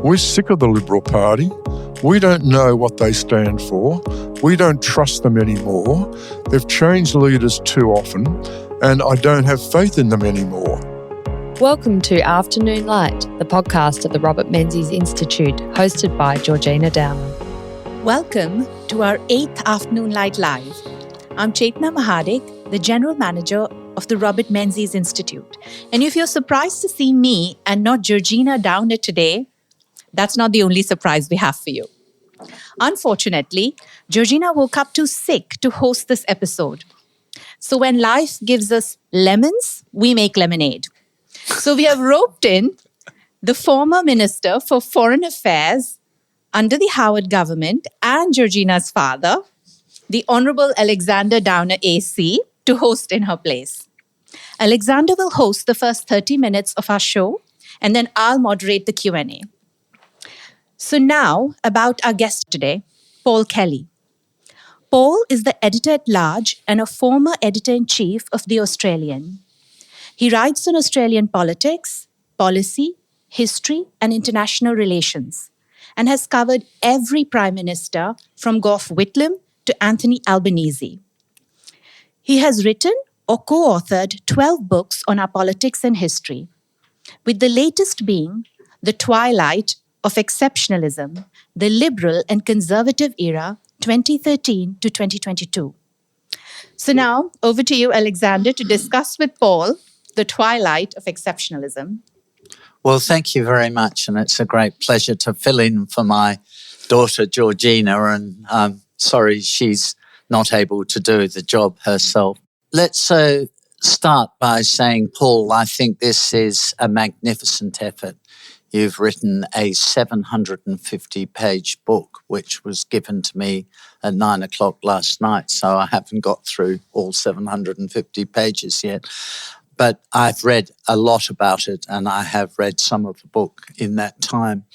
We're sick of the Liberal Party. We don't know what they stand for. We don't trust them anymore. They've changed leaders too often, and I don't have faith in them anymore. Welcome to Afternoon Light, the podcast of the Robert Menzies Institute, hosted by Georgina Downer. Welcome to our 8th Afternoon Light Live. I'm Chetna Mahadik, the General Manager of the Robert Menzies Institute. And if you're surprised to see me and not Georgina Downer today, that's not the only surprise we have for you. Unfortunately, Georgina woke up too sick to host this episode. So when life gives us lemons, we make lemonade. So we have roped in the former Minister for Foreign Affairs under the Howard government and Georgina's father, the Honourable Alexander Downer AC, to host in her place. Alexander will host the first 30 minutes of our show, and then I'll moderate the Q&A. So now, about our guest today, Paul Kelly. Paul is the editor-at-large and a former editor-in-chief of The Australian. He writes on Australian politics, policy, history, and international relations, and has covered every Prime Minister from Gough Whitlam to Anthony Albanese. He has written or co-authored 12 books on our politics and history, with the latest being The Twilight of Exceptionalism, the Liberal and Conservative Era, 2013 to 2022. So now, over to you, Alexander, to discuss with Paul The Twilight of Exceptionalism. Well, thank you very much, and it's a great pleasure to fill in for my daughter, Georgina, and I'm sorry she's not able to do the job herself. Let's start by saying, Paul, I think this is a magnificent effort. You've written a 750-page book, which was given to me at 9 o'clock last night, so I haven't got through all 750 pages yet. But I've read a lot about it, and I have read some of the book in that time.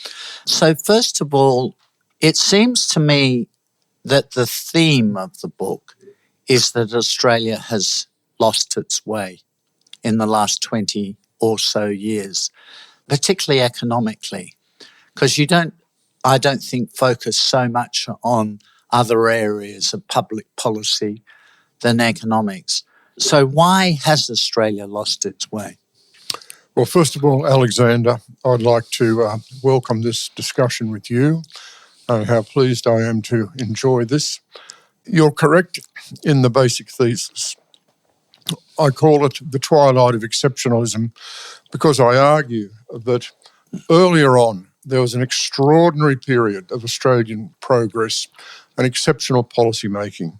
So first of all, it seems to me that the theme of the book is that Australia has lost its way in the last 20 or so years, particularly economically, because I don't think, focus so much on other areas of public policy than economics. So why has Australia lost its way? Well, first of all, Alexander, I'd like to welcome this discussion with you and how pleased I am to enjoy this. You're correct in the basic thesis. I call it the Twilight of Exceptionalism because I argue that earlier on there was an extraordinary period of Australian progress and exceptional policy making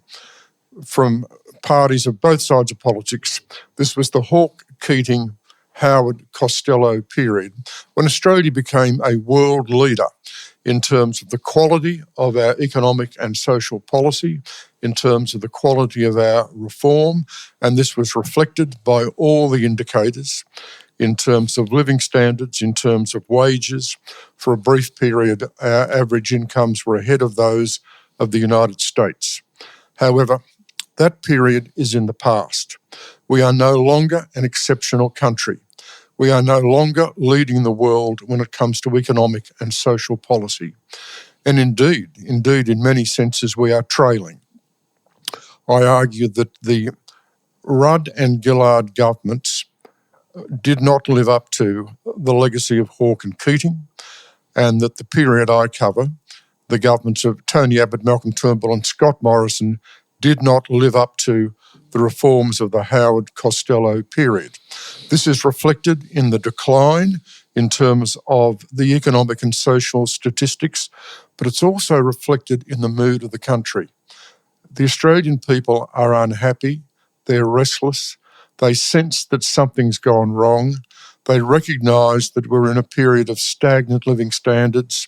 from parties of both sides of politics. This was the Hawke-Keating, Howard-Costello period when Australia became a world leader in terms of the quality of our economic and social policy, in terms of the quality of our reform, and this was reflected by all the indicators in terms of living standards, in terms of wages. For a brief period, our average incomes were ahead of those of the United States. However, that period is in the past. We are no longer an exceptional country. We are no longer leading the world when it comes to economic and social policy. And indeed, in many senses, we are trailing. I argue that the Rudd and Gillard governments did not live up to the legacy of Hawke and Keating, and that the period I cover, the governments of Tony Abbott, Malcolm Turnbull and Scott Morrison, did not live up to the reforms of the Howard-Costello period. This is reflected in the decline in terms of the economic and social statistics, but it's also reflected in the mood of the country. The Australian people are unhappy, they're restless, they sense that something's gone wrong, they recognise that we're in a period of stagnant living standards,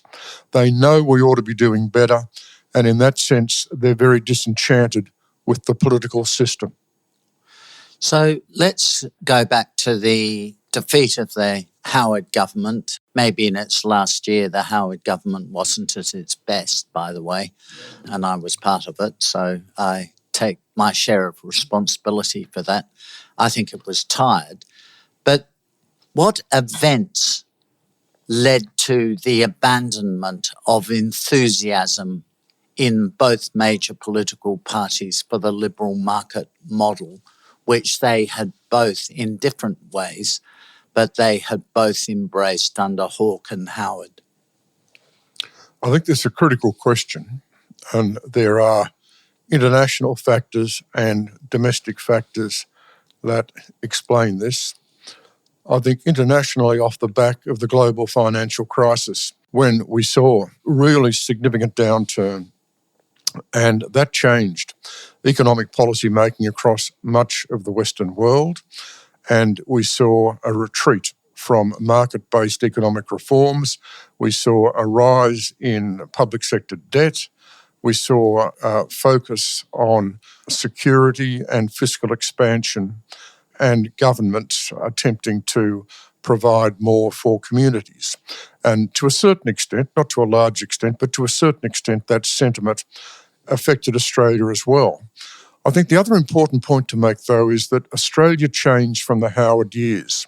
they know we ought to be doing better, and in that sense, they're very disenchanted with the political system. So let's go back to the defeat of the Howard government. Maybe in its last year, the Howard government wasn't at its best, by the way, and I was part of it, so I take my share of responsibility for that. I think it was tired. But what events led to the abandonment of enthusiasm in both major political parties for the liberal market model, which they had both in different ways, but they had both embraced under Hawke and Howard. I think this is a critical question, and there are international factors and domestic factors that explain this. I think internationally, off the back of the global financial crisis, when we saw really significant downturn, and that changed economic policy making across much of the Western world, and we saw a retreat from market-based economic reforms. We saw a rise in public sector debt. We saw a focus on security and fiscal expansion, and governments attempting to provide more for communities. And to a certain extent, not to a large extent, but to a certain extent, that sentiment affected Australia as well. I think the other important point to make, though, is that Australia changed from the Howard years.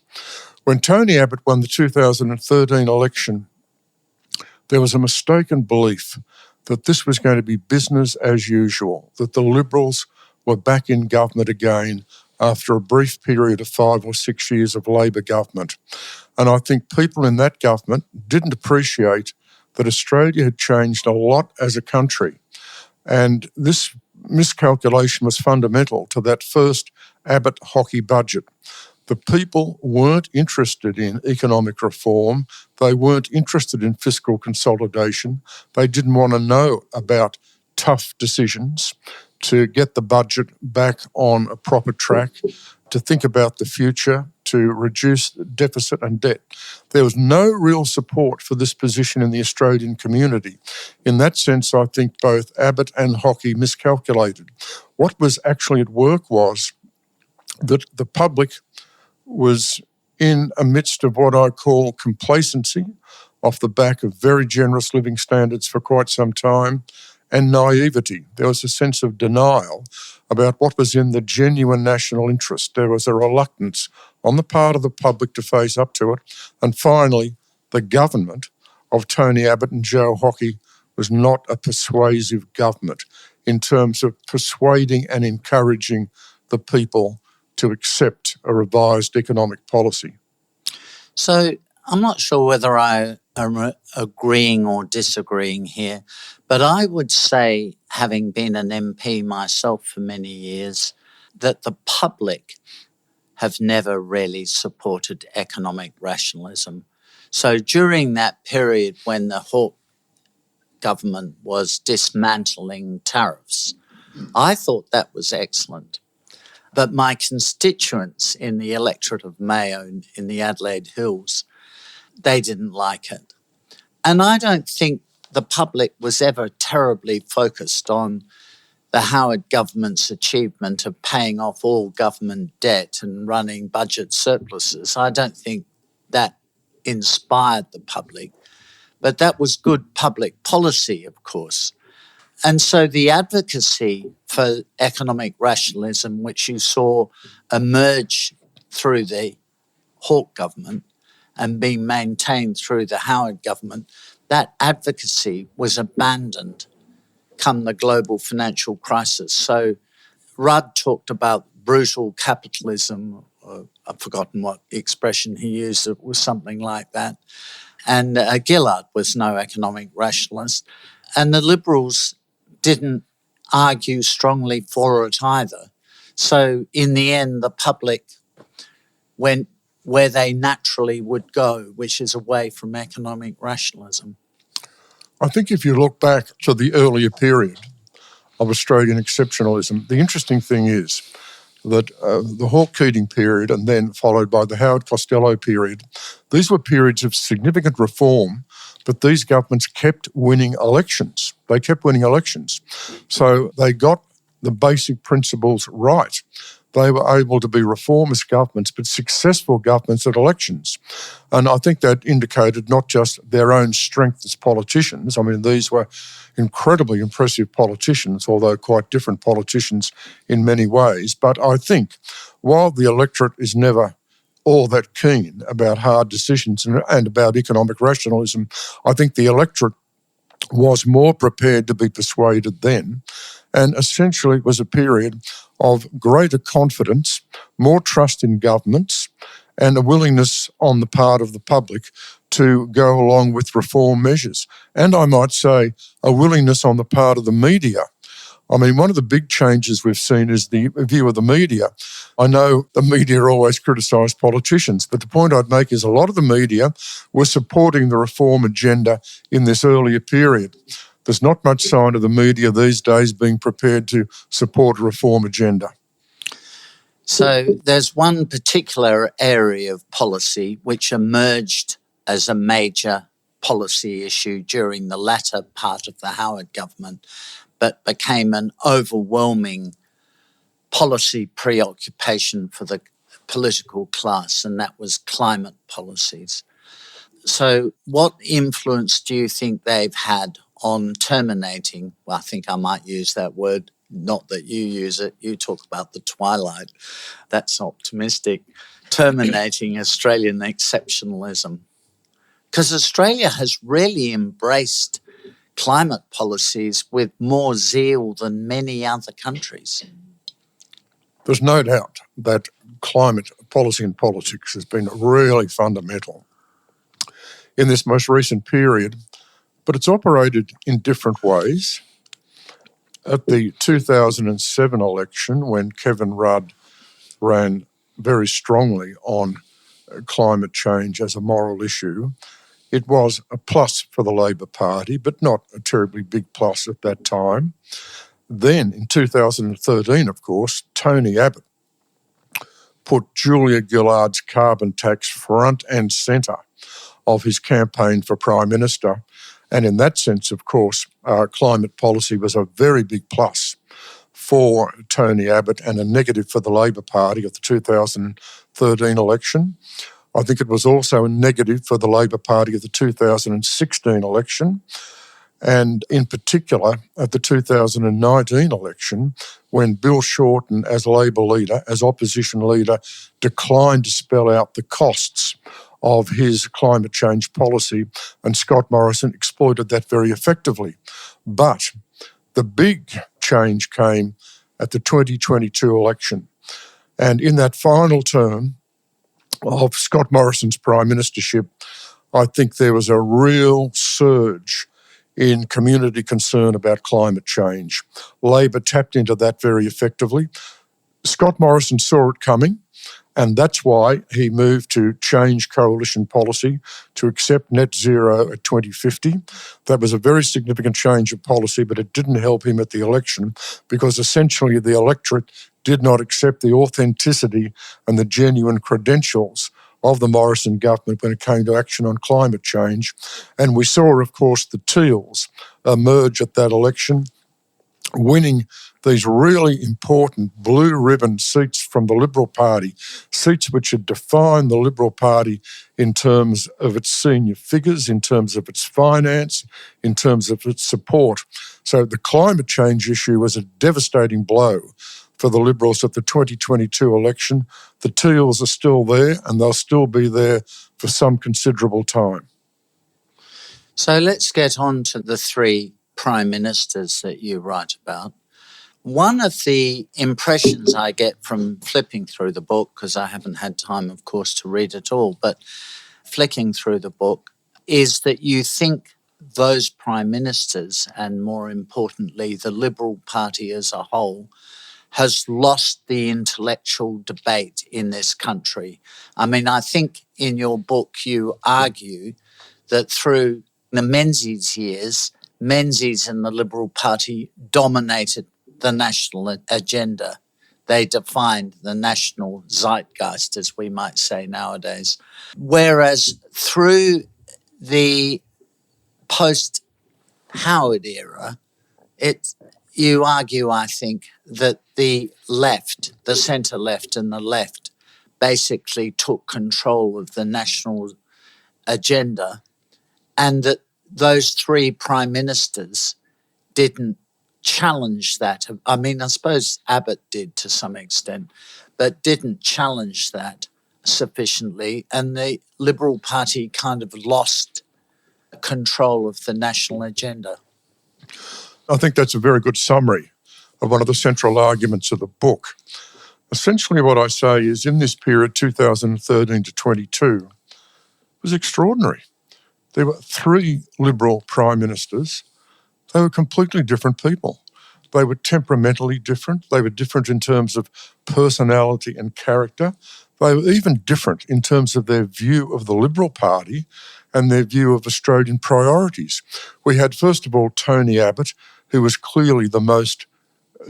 When Tony Abbott won the 2013 election, there was a mistaken belief that this was going to be business as usual, that the Liberals were back in government again after a brief period of 5 or 6 years of Labor government. And I think people in that government didn't appreciate that Australia had changed a lot as a country. And this miscalculation was fundamental to that first Abbott-Hockey budget. The people weren't interested in economic reform. They weren't interested in fiscal consolidation. They didn't want to know about tough decisions to get the budget back on a proper track, to think about the future, to reduce deficit and debt. There was no real support for this position in the Australian community. In that sense, I think both Abbott and Hockey miscalculated. What was actually at work was that the public was in a midst of what I call complacency, off the back of very generous living standards for quite some time, and naivety. There was a sense of denial about what was in the genuine national interest. There was a reluctance on the part of the public to face up to it. And finally, the government of Tony Abbott and Joe Hockey was not a persuasive government in terms of persuading and encouraging the people to accept a revised economic policy. So I'm not sure whether I am agreeing or disagreeing here, but I would say, having been an MP myself for many years, that the public have never really supported economic rationalism. So during that period when the Hawke government was dismantling tariffs, I thought that was excellent. But my constituents in the electorate of Mayo in the Adelaide Hills, they didn't like it. And I don't think the public was ever terribly focused on the Howard government's achievement of paying off all government debt and running budget surpluses. I don't think that inspired the public. But that was good public policy, of course. And so the advocacy for economic rationalism, which you saw emerge through the Hawke government and being maintained through the Howard government, that advocacy was abandoned come the global financial crisis. So Rudd talked about brutal capitalism, or I've forgotten what expression he used, it was something like that. And Gillard was no economic rationalist. And the Liberals didn't argue strongly for it either. So in the end, the public went where they naturally would go, which is away from economic rationalism. I think if you look back to the earlier period of Australian exceptionalism, the interesting thing is that the Hawke-Keating period and then followed by the Howard-Costello period, these were periods of significant reform, but these governments kept winning elections. They kept winning elections. So they got the basic principles right. They were able to be reformist governments, but successful governments at elections. And I think that indicated not just their own strength as politicians. I mean, these were incredibly impressive politicians, although quite different politicians in many ways. But I think while the electorate is never all that keen about hard decisions and about economic rationalism. I think the electorate was more prepared to be persuaded then, and essentially it was a period of greater confidence, more trust in governments, and a willingness on the part of the public to go along with reform measures. And I might say a willingness on the part of the media. I mean, one of the big changes we've seen is the view of the media. I know the media always criticise politicians, but the point I'd make is a lot of the media were supporting the reform agenda in this earlier period. There's not much sign of the media these days being prepared to support a reform agenda. So there's one particular area of policy which emerged as a major policy issue during the latter part of the Howard government, but became an overwhelming policy preoccupation for the political class, and that was climate policies. So what influence do you think they've had on terminating, well, I think I might use that word, not that you use it, you talk about the twilight, that's optimistic, terminating Australian exceptionalism? Because Australia has really embraced climate policies with more zeal than many other countries. There's no doubt that climate policy and politics has been really fundamental in this most recent period, but it's operated in different ways. At the 2007 election, when Kevin Rudd ran very strongly on climate change as a moral issue, it was a plus for the Labor Party, but not a terribly big plus at that time. Then, in 2013, of course, Tony Abbott put Julia Gillard's carbon tax front and centre of his campaign for Prime Minister. And in that sense, of course, climate policy was a very big plus for Tony Abbott and a negative for the Labor Party at the 2013 election. I think it was also a negative for the Labor Party at the 2016 election, and in particular at the 2019 election, when Bill Shorten, as Labor leader, as opposition leader, declined to spell out the costs of his climate change policy, and Scott Morrison exploited that very effectively. But the big change came at the 2022 election. And in that final term of Scott Morrison's prime ministership, I think there was a real surge in community concern about climate change. Labor tapped into that very effectively. Scott Morrison saw it coming, and that's why he moved to change coalition policy to accept net zero at 2050. That was a very significant change of policy, but it didn't help him at the election because essentially the electorate did not accept the authenticity and the genuine credentials of the Morrison government when it came to action on climate change. And we saw, of course, the Teals emerge at that election, winning these really important blue ribbon seats from the Liberal Party, seats which had defined the Liberal Party in terms of its senior figures, in terms of its finance, in terms of its support. So the climate change issue was a devastating blow for the Liberals at the 2022 election. The Teals are still there, and they'll still be there for some considerable time. So let's get on to the three prime ministers that you write about. One of the impressions I get from flipping through the book, because I haven't had time, of course, to read it all, but flicking through the book, is that you think those prime ministers, and more importantly, the Liberal Party as a whole, has lost the intellectual debate in this country. I mean, I think in your book you argue that through the Menzies years, Menzies and the Liberal Party dominated the national agenda. They defined the national zeitgeist, as we might say nowadays. Whereas through the post-Howard era, you argue, I think, that the left, the centre left and the left, basically took control of the national agenda, and that those three prime ministers didn't challenge that. I mean, I suppose Abbott did to some extent, but didn't challenge that sufficiently, and the Liberal Party kind of lost control of the national agenda. I think that's a very good summary of one of the central arguments of the book. Essentially what I say is in this period, 2013 to 22, was extraordinary. There were 3 Liberal prime ministers. They were completely different people. They were temperamentally different. They were different in terms of personality and character. They were even different in terms of their view of the Liberal Party and their view of Australian priorities. We had, first of all, Tony Abbott, who was clearly the most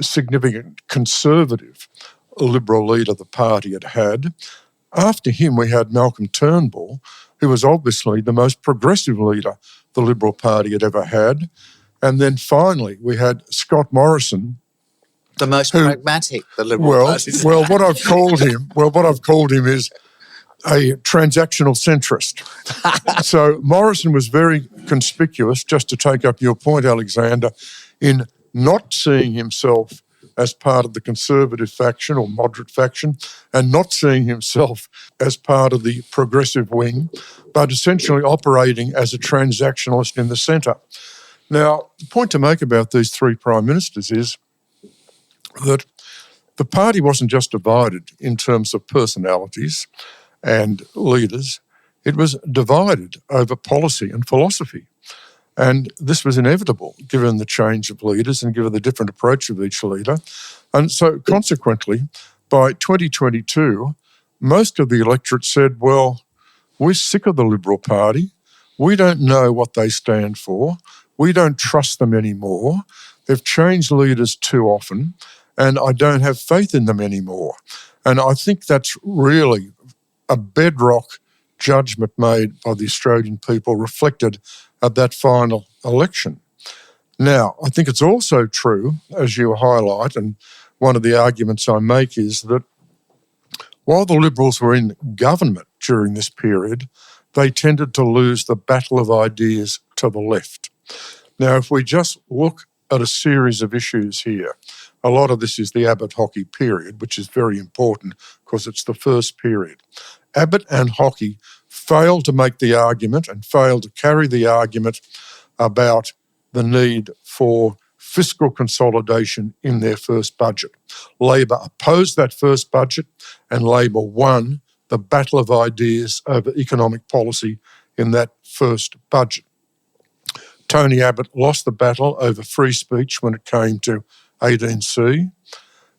significant conservative Liberal leader the party had had. After him, we had Malcolm Turnbull, who was obviously the most progressive leader the Liberal Party had ever had. And then finally, we had Scott Morrison, the most pragmatic the Liberal Party. Well, what I've called him is a transactional centrist. So Morrison was very conspicuous, just to take up your point, Alexander, in not seeing himself as part of the conservative faction or moderate faction, and not seeing himself as part of the progressive wing, but essentially operating as a transactionalist in the centre. Now, the point to make about these 3 prime ministers is that the party wasn't just divided in terms of personalities and leaders, it was divided over policy and philosophy. And this was inevitable given the change of leaders and given the different approach of each leader. And so consequently, by 2022, most of the electorate said, well, we're sick of the Liberal Party. We don't know what they stand for. We don't trust them anymore. They've changed leaders too often, and I don't have faith in them anymore. And I think that's really a bedrock judgment made by the Australian people reflected at that final election. Now, I think it's also true, as you highlight, and one of the arguments I make is that while the Liberals were in government during this period, they tended to lose the battle of ideas to the left. Now, if we just look at a series of issues here, a lot of this is the Abbott Hockey period, which is very important because it's the first period. Abbott and Hockey failed to make the argument and failed to carry the argument about the need for fiscal consolidation in their first budget. Labor opposed that first budget and Labor won the battle of ideas over economic policy in that first budget. Tony Abbott lost the battle over free speech when it came to 18C.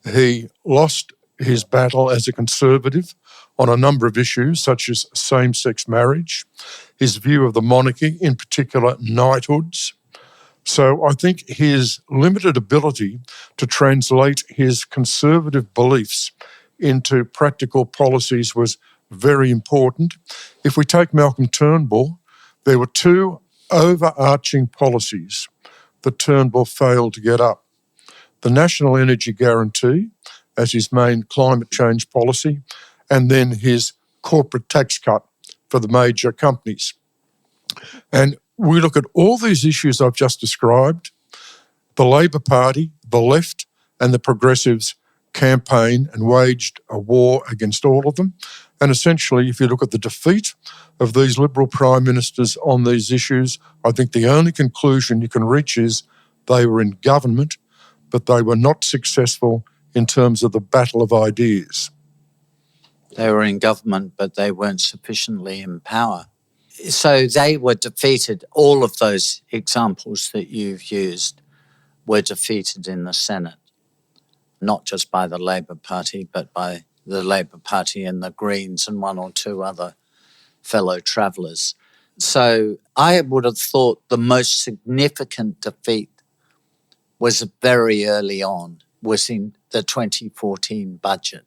He lost his battle as a conservative on a number of issues such as same-sex marriage, his view of the monarchy, in particular knighthoods. So I think his limited ability to translate his conservative beliefs into practical policies was very important. If we take Malcolm Turnbull, there were 2 overarching policies that Turnbull failed to get up. The National Energy Guarantee as his main climate change policy, and then his corporate tax cut for the major companies. And we look at all these issues I've just described, the Labor Party, the left and the progressives campaigned and waged a war against all of them. And essentially, if you look at the defeat of these Liberal prime ministers on these issues, I think the only conclusion you can reach is they were in government, but they were not successful in terms of the battle of ideas. They were in government, but they weren't sufficiently in power. So they were defeated. All of those examples that you've used were defeated in the Senate, not just by the Labor Party, but by the Labor Party and the Greens and 1 or 2 other fellow travellers. So I would have thought the most significant defeat was very early on, was in the 2014 budget,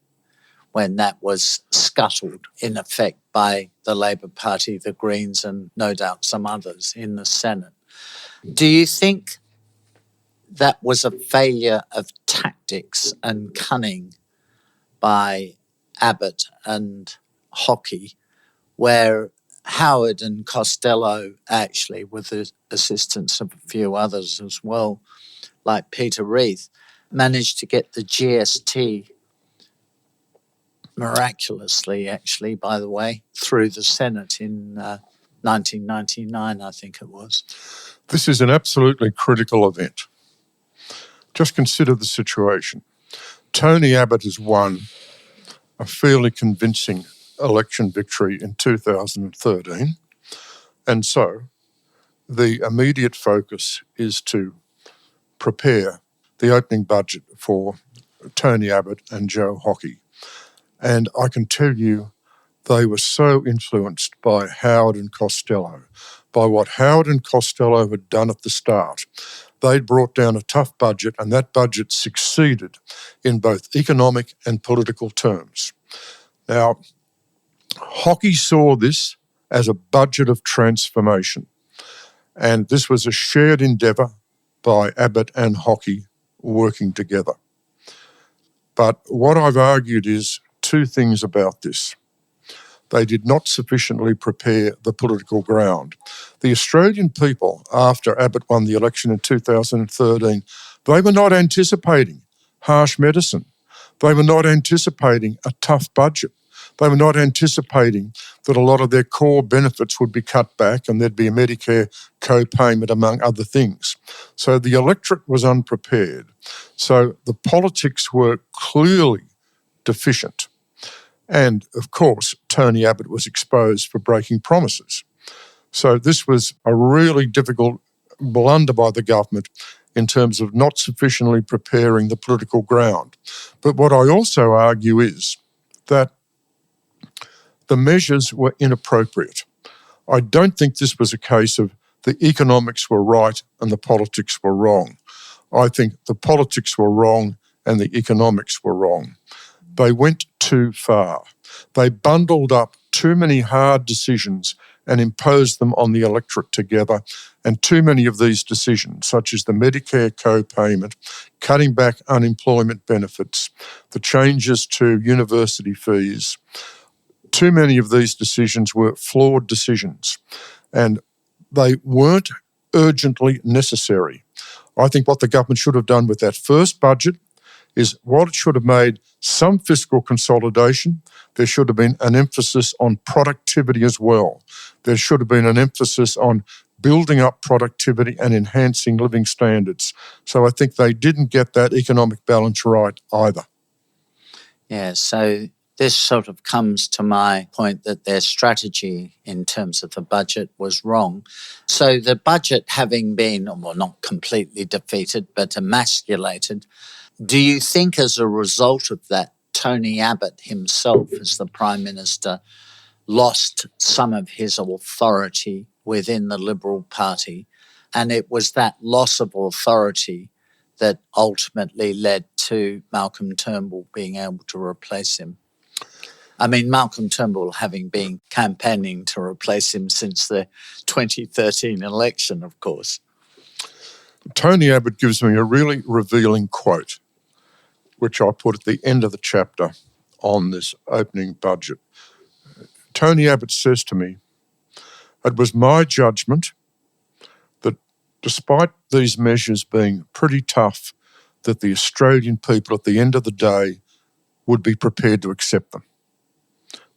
when that was scuttled, in effect, by the Labor Party, the Greens, and no doubt some others in the Senate. Do you think that was a failure of tactics and cunning by Abbott and Hockey, where Howard and Costello, actually, with the assistance of a few others as well, like Peter Reith, managed to get the GST miraculously, actually, by the way, through the Senate in 1999, I think it was. This is an absolutely critical event. Just consider the situation. Tony Abbott has won a fairly convincing election victory in 2013, and so the immediate focus is to prepare the opening budget for Tony Abbott and Joe Hockey. And I can tell you they were so influenced by Howard and Costello, by what Howard and Costello had done at the start. They'd brought down a tough budget, and that budget succeeded in both economic and political terms. Now, Hockey saw this as a budget of transformation, and this was a shared endeavour by Abbott and Hockey working together. But what I've argued is two things about this. They did not sufficiently prepare the political ground. The Australian people, after Abbott won the election in 2013, they were not anticipating harsh medicine. They were not anticipating a tough budget. They were not anticipating that a lot of their core benefits would be cut back and there'd be a Medicare co-payment, among other things. So the electorate was unprepared. So the politics were clearly deficient. And, of course, Tony Abbott was exposed for breaking promises. So this was a really difficult blunder by the government in terms of not sufficiently preparing the political ground. But what I also argue is that the measures were inappropriate. I don't think this was a case of the economics were right and the politics were wrong. I think the politics were wrong and the economics were wrong. They went too far. They bundled up too many hard decisions and imposed them on the electorate together, and too many of these decisions, such as the Medicare co-payment, cutting back unemployment benefits, the changes to university fees, too many of these decisions were flawed decisions, and they weren't urgently necessary. I think what the government should have done with that first budget is while it should have made some fiscal consolidation, there should have been an emphasis on productivity as well. There should have been an emphasis on building up productivity and enhancing living standards. So I think they didn't get that economic balance right either. Yeah, so this sort of comes to my point that their strategy in terms of the budget was wrong. So the budget having been, well, not completely defeated, but emasculated, do you think as a result of that, Tony Abbott himself as the Prime Minister lost some of his authority within the Liberal Party? And it was that loss of authority that ultimately led to Malcolm Turnbull being able to replace him. I mean, Malcolm Turnbull having been campaigning to replace him since the 2013 election, of course. Tony Abbott gives me a really revealing quote, which I put at the end of the chapter on this opening budget. Tony Abbott says to me, "It was my judgment that despite these measures being pretty tough, that the Australian people at the end of the day would be prepared to accept them."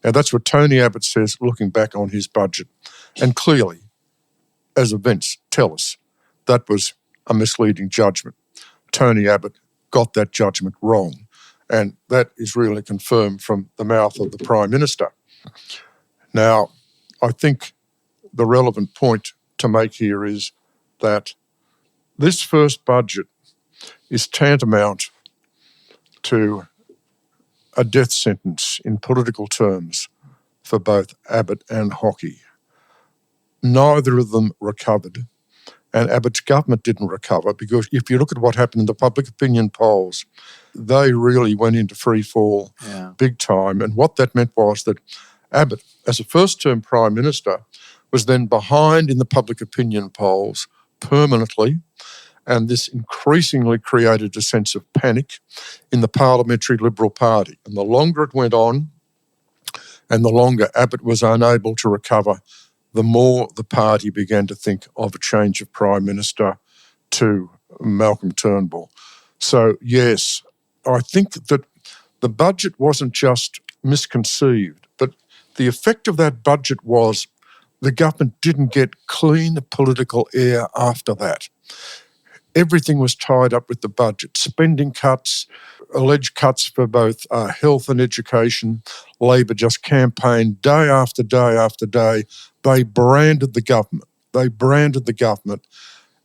Now, that's what Tony Abbott says looking back on his budget. And clearly, as events tell us, that was a misleading judgment. Tony Abbott got that judgment wrong. And that is really confirmed from the mouth of the Prime Minister. Now, I think the relevant point to make here is that this first budget is tantamount to a death sentence in political terms for both Abbott and Hockey. Neither of them recovered, and Abbott's government didn't recover, because if you look at what happened in the public opinion polls, they really went into free fall big time. And what that meant was that Abbott, as a first-term Prime Minister, was then behind in the public opinion polls permanently, and this increasingly created a sense of panic in the parliamentary Liberal Party. And the longer it went on, and the longer Abbott was unable to recover, the more the party began to think of a change of Prime Minister to Malcolm Turnbull. So, yes, I think that the budget wasn't just misconceived, but the effect of that budget was the government didn't get clean political air after that. Everything was tied up with the budget. Spending cuts, alleged cuts for both health and education. Labor just campaigned day after day after day. They branded the government. They branded the government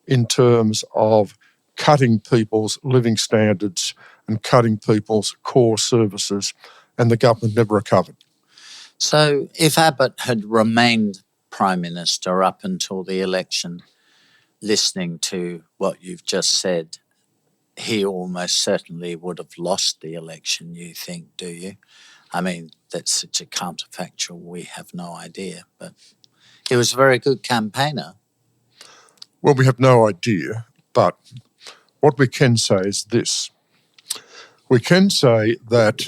in terms of cutting people's living standards and cutting people's core services, and the government never recovered. So if Abbott had remained Prime Minister up until the election, listening to what you've just said, he almost certainly would have lost the election, you think, do you? I mean, that's such a counterfactual, we have no idea. But he was a very good campaigner. Well, we have no idea, but what we can say is this. We can say that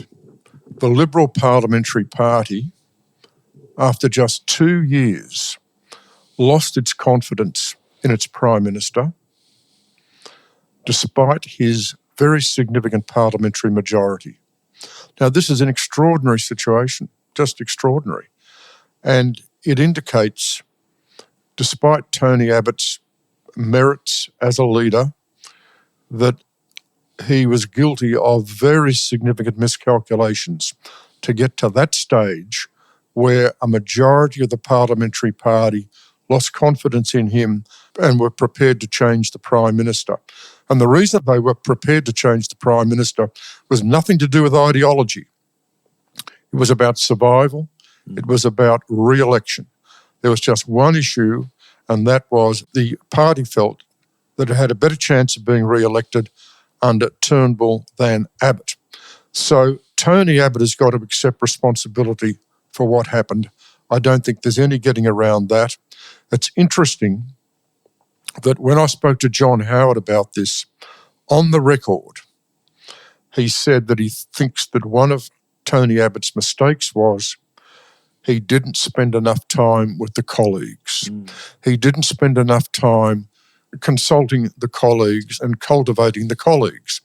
the Liberal Parliamentary Party, after just 2 years, lost its confidence in its Prime Minister, despite his very significant parliamentary majority. Now, this is an extraordinary situation, just extraordinary. And it indicates, despite Tony Abbott's merits as a leader, that he was guilty of very significant miscalculations to get to that stage where a majority of the parliamentary party lost confidence in him and were prepared to change the Prime Minister. And the reason they were prepared to change the Prime Minister was nothing to do with ideology. It was about survival. It was about re-election. There was just one issue, and that was the party felt that it had a better chance of being re-elected under Turnbull than Abbott. So Tony Abbott has got to accept responsibility for what happened. I don't think there's any getting around that. It's interesting that when I spoke to John Howard about this, on the record, he said that he thinks that one of Tony Abbott's mistakes was he didn't spend enough time with the colleagues. He didn't spend enough time consulting the colleagues and cultivating the colleagues.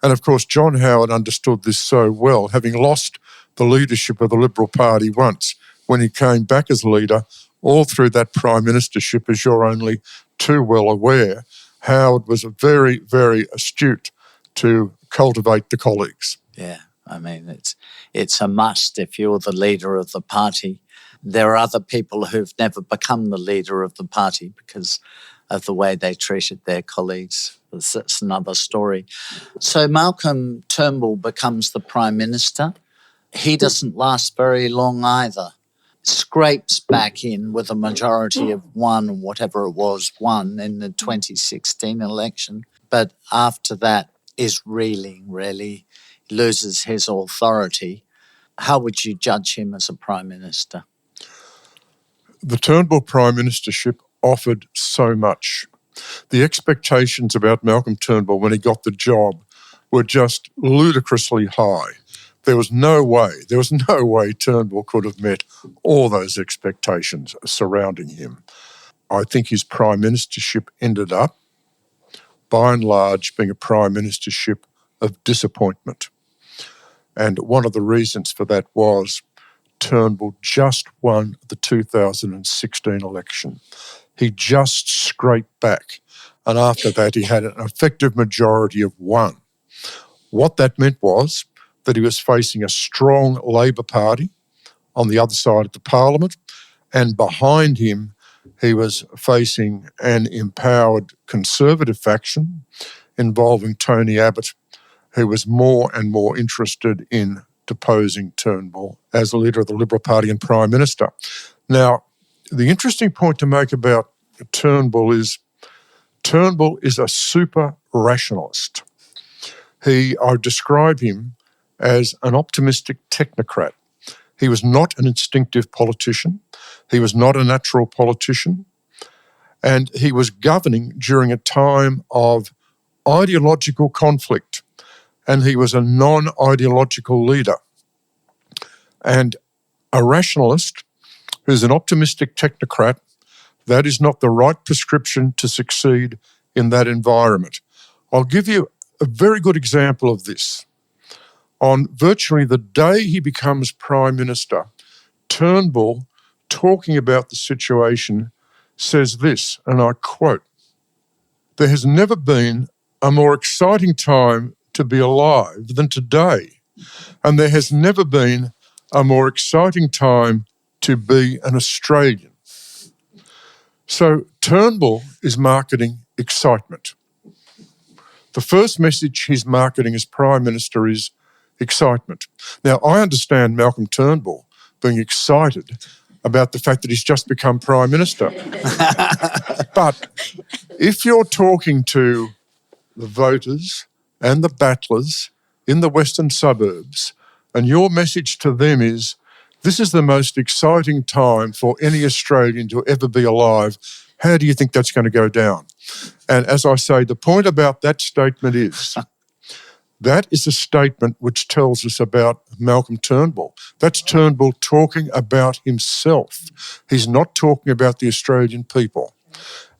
And of course, John Howard understood this so well, having lost the leadership of the Liberal Party once. When he came back as leader, all through that Prime Ministership, as you're only too well aware, Howard was very, very astute to cultivate the colleagues. Yeah, I mean, it's a must if you're the leader of the party. There are other people who've never become the leader of the party because of the way they treated their colleagues. That's another story. So Malcolm Turnbull becomes the Prime Minister. He doesn't last very long either. Scrapes back in with a majority of one in the 2016 election. But after that is really loses his authority. How would you judge him as a Prime Minister? The Turnbull Prime Ministership offered so much. The expectations about Malcolm Turnbull when he got the job were just ludicrously high. There was no way Turnbull could have met all those expectations surrounding him. I think his prime ministership ended up, by and large, being a prime ministership of disappointment. And one of the reasons for that was Turnbull just won the 2016 election. He just scraped back. And after that, he had an effective majority of one. What that meant was that he was facing a strong Labor Party on the other side of the Parliament, and behind him he was facing an empowered Conservative faction involving Tony Abbott, who was more and more interested in deposing Turnbull as the leader of the Liberal Party and Prime Minister. Now, the interesting point to make about Turnbull is a super rationalist. I describe him as an optimistic technocrat. He was not an instinctive politician. He was not a natural politician. And he was governing during a time of ideological conflict. And he was a non-ideological leader. And a rationalist who's an optimistic technocrat, that is not the right prescription to succeed in that environment. I'll give you a very good example of this. On virtually the day he becomes Prime Minister, Turnbull, talking about the situation, says this, and I quote, "There has never been a more exciting time to be alive than today, and there has never been a more exciting time to be an Australian." So Turnbull is marketing excitement. The first message he's marketing as Prime Minister is excitement. Now, I understand Malcolm Turnbull being excited about the fact that he's just become Prime Minister. But if you're talking to the voters and the battlers in the western suburbs, and your message to them is, this is the most exciting time for any Australian to ever be alive, how do you think that's going to go down? And as I say, the point about that statement is, that is a statement which tells us about Malcolm Turnbull. That's Turnbull talking about himself. He's not talking about the Australian people.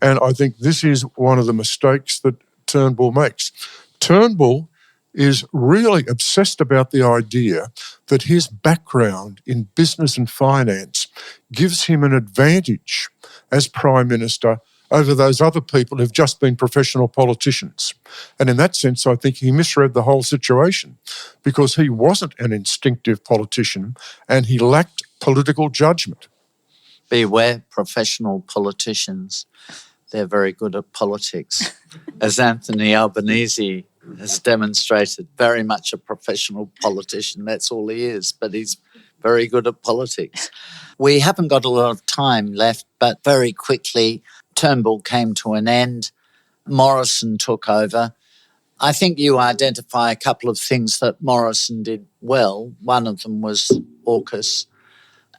And I think this is one of the mistakes that Turnbull makes. Turnbull is really obsessed about the idea that his background in business and finance gives him an advantage as Prime Minister over those other people who've just been professional politicians. And in that sense, I think he misread the whole situation, because he wasn't an instinctive politician and he lacked political judgment. Beware professional politicians. They're very good at politics. As Anthony Albanese has demonstrated, very much a professional politician. That's all he is, but he's very good at politics. We haven't got a lot of time left, but very quickly, Turnbull came to an end. Morrison took over. I think you identify a couple of things that Morrison did well. One of them was AUKUS,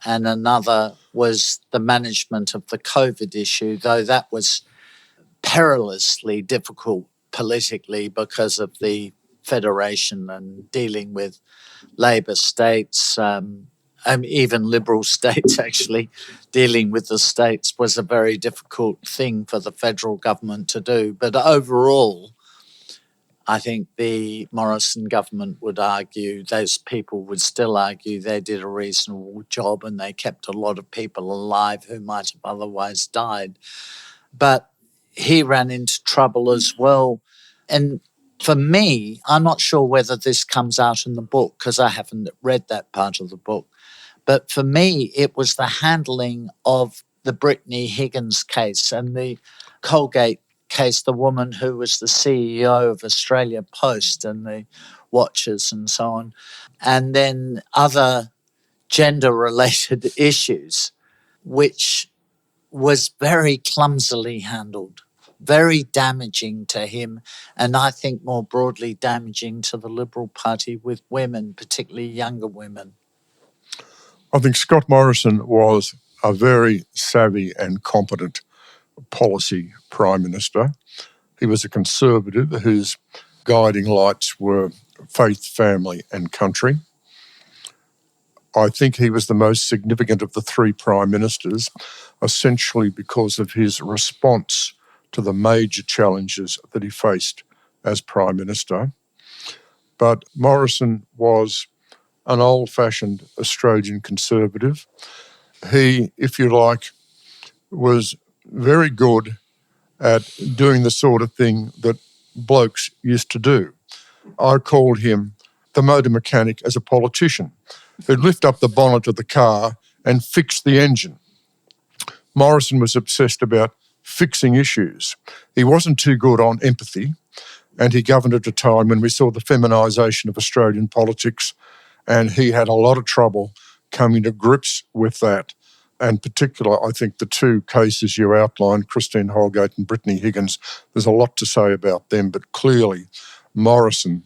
and another was the management of the COVID issue, though that was perilously difficult politically because of the federation and dealing with Labor states, even Liberal states actually, dealing with the states was a very difficult thing for the federal government to do. But overall, I think the Morrison government would argue, those people would still argue, they did a reasonable job and they kept a lot of people alive who might have otherwise died. But he ran into trouble as well. And for me, I'm not sure whether this comes out in the book because I haven't read that part of the book. But for me, it was the handling of the Brittany Higgins case and the Colgate case, the woman who was the CEO of Australia Post and the watches and so on, and then other gender-related issues, which was very clumsily handled, very damaging to him, and I think more broadly damaging to the Liberal Party with women, particularly younger women. I think Scott Morrison was a very savvy and competent policy Prime Minister. He was a Conservative whose guiding lights were faith, family and country. I think he was the most significant of the three Prime Ministers, essentially because of his response to the major challenges that he faced as Prime Minister. But Morrison was an old-fashioned Australian Conservative. He, if you like, was very good at doing the sort of thing that blokes used to do. I called him the motor mechanic as a politician, who'd lift up the bonnet of the car and fix the engine. Morrison was obsessed about fixing issues. He wasn't too good on empathy, and he governed at a time when we saw the feminisation of Australian politics, and he had a lot of trouble coming to grips with that. And particular, I think the two cases you outlined, Christine Holgate and Brittany Higgins, there's a lot to say about them, but clearly Morrison,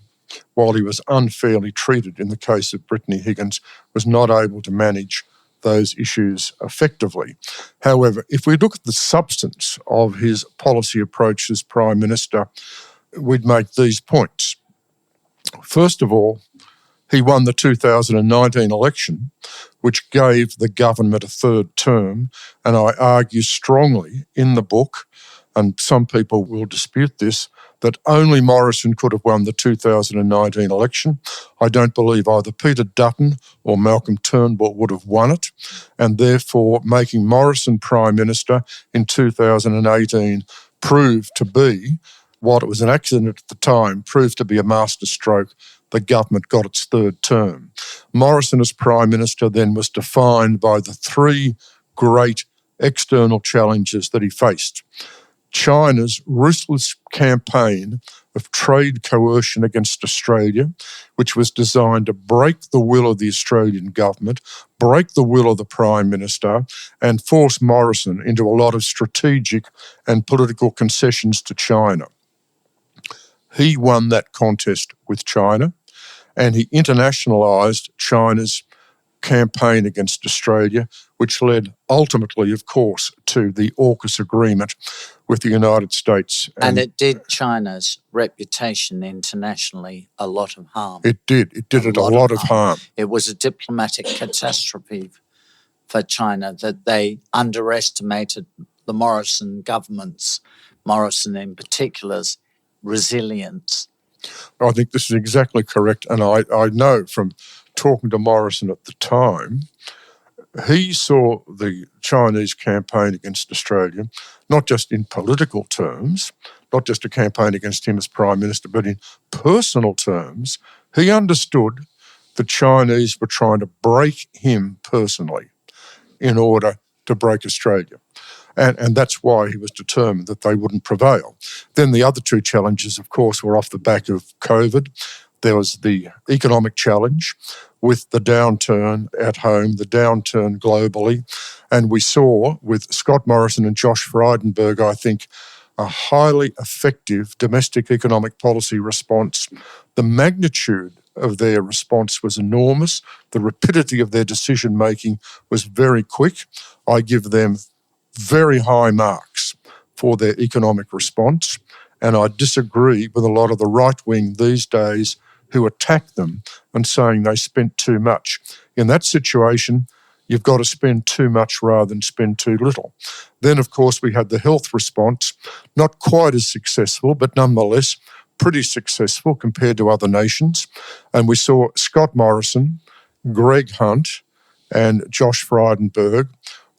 while he was unfairly treated in the case of Brittany Higgins, was not able to manage those issues effectively. However, if we look at the substance of his policy approach as Prime Minister, we'd make these points. First of all, he won the 2019 election, which gave the government a third term, and I argue strongly in the book and some people will dispute this, that only Morrison could have won the 2019 election. I don't believe either Peter Dutton or Malcolm Turnbull would have won it, and therefore making Morrison Prime Minister in 2018 proved to be, while it was an accident at the time, proved to be a masterstroke. The government got its third term. Morrison as Prime Minister then was defined by the three great external challenges that he faced. China's ruthless campaign of trade coercion against Australia, which was designed to break the will of the Australian government, break the will of the Prime Minister, and force Morrison into a lot of strategic and political concessions to China. He won that contest with China, and he internationalised China's campaign against Australia, which led ultimately, of course, to the AUKUS agreement with the United States. And it did China's reputation internationally a lot of harm. It did. It did a lot of harm. It was a diplomatic catastrophe for China that they underestimated the Morrison government's, Morrison in particular's, resilience. I think this is exactly correct. And I know from talking to Morrison at the time, he saw the Chinese campaign against Australia, not just in political terms, not just a campaign against him as Prime Minister, but in personal terms. He understood the Chinese were trying to break him personally in order to break Australia. And that's why he was determined that they wouldn't prevail. Then the other two challenges, of course, were off the back of COVID. There was the economic challenge with the downturn at home, the downturn globally. And we saw with Scott Morrison and Josh Frydenberg, I think, a highly effective domestic economic policy response. The magnitude of their response was enormous. The rapidity of their decision-making was very quick. I give them very high marks for their economic response, and I disagree with a lot of the right wing these days who attack them and saying they spent too much. In that situation, you've got to spend too much rather than spend too little. Then, of course, we had the health response, not quite as successful, but nonetheless pretty successful compared to other nations. And we saw Scott Morrison, Greg Hunt, and Josh Frydenberg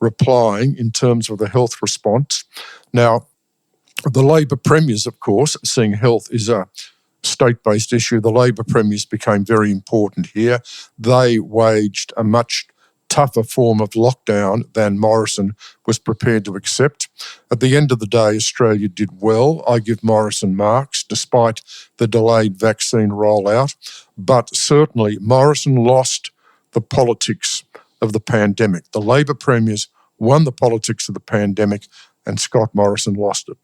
replying in terms of the health response. Now, the Labor premiers, of course, seeing health is a state-based issue, the Labor premiers became very important here. They waged a much tougher form of lockdown than Morrison was prepared to accept. At the end of the day, Australia did well. I give Morrison marks, despite the delayed vaccine rollout. But certainly, Morrison lost the politics of the pandemic. The Labor premiers won the politics of the pandemic, and Scott Morrison lost it.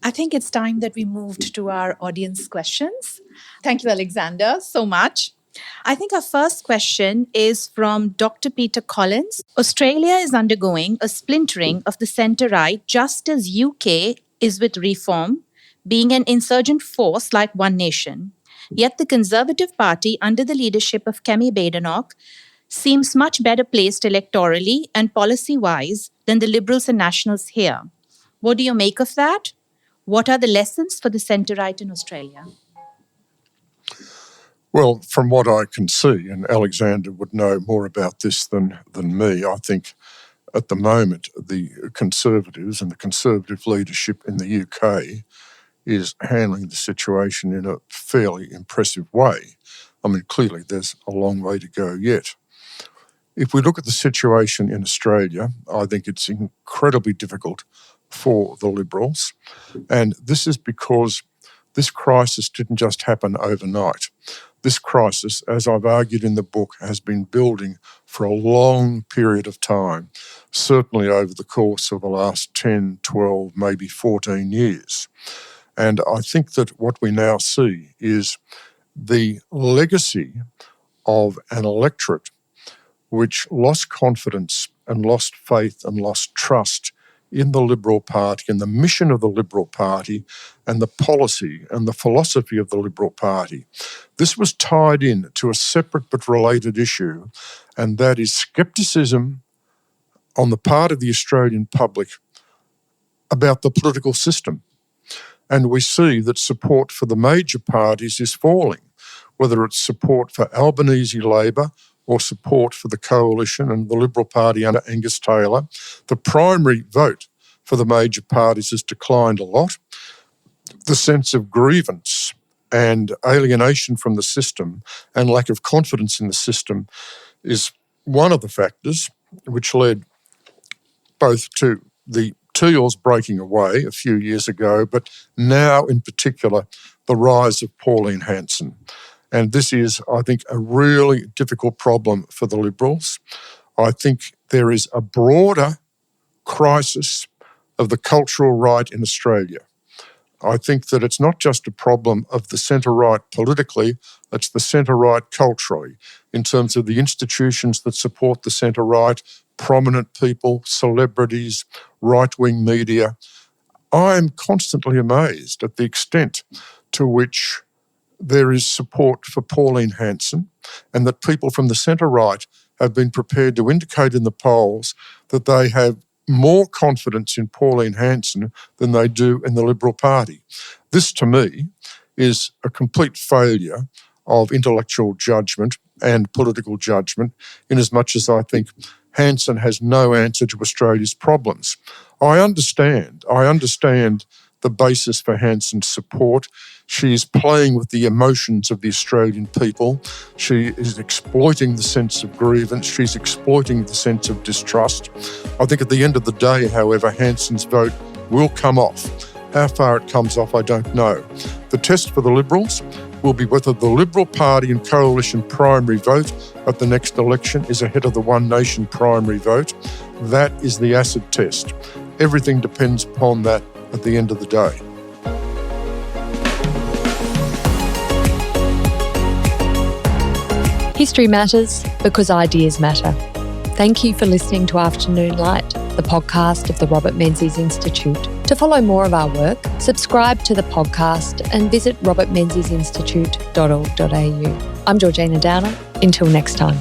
I think it's time that we moved to our audience questions. Thank you, Alexander, so much. I think our first question is from Dr. Peter Collins. Australia is undergoing a splintering of the centre-right, just as UK is with reform, being an insurgent force like One Nation. Yet the Conservative Party, under the leadership of Kemi Badenoch, seems much better placed electorally and policy-wise than the Liberals and Nationals here. What do you make of that? What are the lessons for the centre-right in Australia? Well, from what I can see, and Alexander would know more about this than me, I think at the moment the Conservatives and the Conservative leadership in the UK is handling the situation in a fairly impressive way. I mean, clearly there's a long way to go yet. If we look at the situation in Australia, I think it's incredibly difficult for the Liberals. And this is because this crisis didn't just happen overnight. This crisis, as I've argued in the book, has been building for a long period of time, certainly over the course of the last 10, 12, maybe 14 years. And I think that what we now see is the legacy of an electorate which lost confidence and lost faith and lost trust in the Liberal Party and the mission of the Liberal Party and the policy and the philosophy of the Liberal Party. This was tied in to a separate but related issue, and that is scepticism on the part of the Australian public about the political system. And we see that support for the major parties is falling, whether it's support for Albanese Labor or support for the Coalition and the Liberal Party under Angus Taylor. The primary vote for the major parties has declined a lot. The sense of grievance and alienation from the system and lack of confidence in the system is one of the factors which led both to the Teals breaking away a few years ago, but now in particular the rise of Pauline Hanson. And this is, I think, a really difficult problem for the Liberals. I think there is a broader crisis of the cultural right in Australia. I think that it's not just a problem of the centre-right politically, it's the centre-right culturally, in terms of the institutions that support the centre-right, prominent people, celebrities, right-wing media. I am constantly amazed at the extent to which there is support for Pauline Hanson and that people from the centre-right have been prepared to indicate in the polls that they have more confidence in Pauline Hanson than they do in the Liberal Party. This, to me, is a complete failure of intellectual judgment and political judgment, in as much as I think Hanson has no answer to Australia's problems. I understand the basis for Hanson's support. She's playing with the emotions of the Australian people. She is exploiting the sense of grievance. She's exploiting the sense of distrust. I think at the end of the day, however, Hanson's vote will come off. How far it comes off, I don't know. The test for the Liberals will be whether the Liberal Party and Coalition primary vote at the next election is ahead of the One Nation primary vote. That is the acid test. Everything depends upon that at the end of the day. History matters because ideas matter. Thank you for listening to Afternoon Light, the podcast of the Robert Menzies Institute. To follow more of our work, subscribe to the podcast and visit robertmenziesinstitute.org.au. I'm Georgina Downer. Until next time.